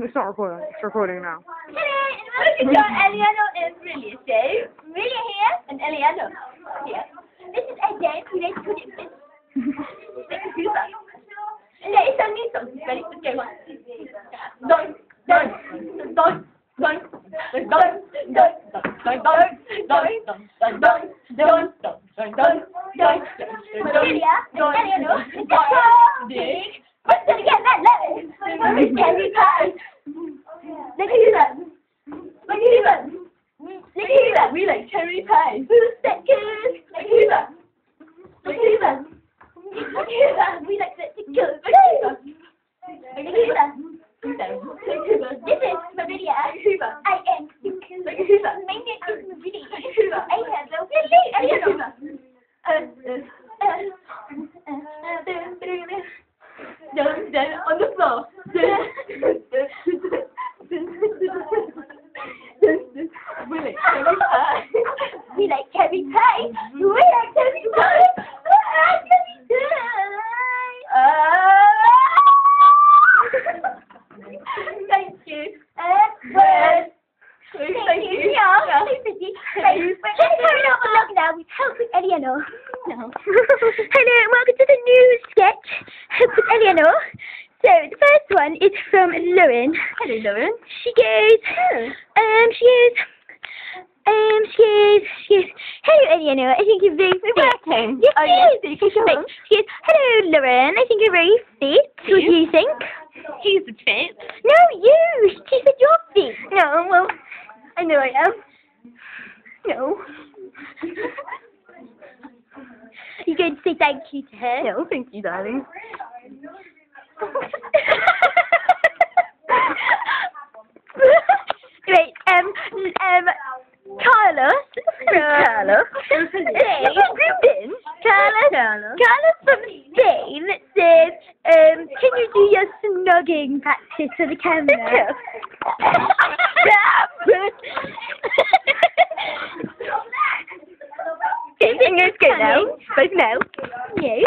It's not recording. It's recording now. Hello, and welcome to Eliana and Brilliant Show. Brilliant here and Eliana here. This is a game we like to put it in. Make a hoover. And there is some new songs. Ready? Let's go on. Dun, dun, dun, dun, dun, dun, dun, dun, dun, dun, dun, dun, dun, dun, dun. Julia and Eliana. What's gonna get that level? Every time. Look at them. Look at them. Look at them. We like cherry pie. Who's stickers? Look at them. Look at them. Look at them. We like stickers. Look at them. Look at them. This is Maridia. I am stickers. Look at them. My name is Maridia. I have a Willie. Dun, on the floor. We like cherry pie. We like cherry pie. Thank you. Thank you. Look now. We help with Eliana. No. Hello, and welcome to the new sketch, Help with Eliana. So, the first one is from Lauren. Hello, Lauren. She goes, hello, Eliana, I think you're very fit. Working? Yes, yes. She goes, hello, Lauren, I think you're very fit. What do you think? He's fit. No, you. She said you're fit. No, well, I know I am. No. You're going to say thank you to her? No, thank you, darling. Wait, Carlos from Spain says, can you do your snogging practice for the camera? Okay, let's go now. Both now. Yes.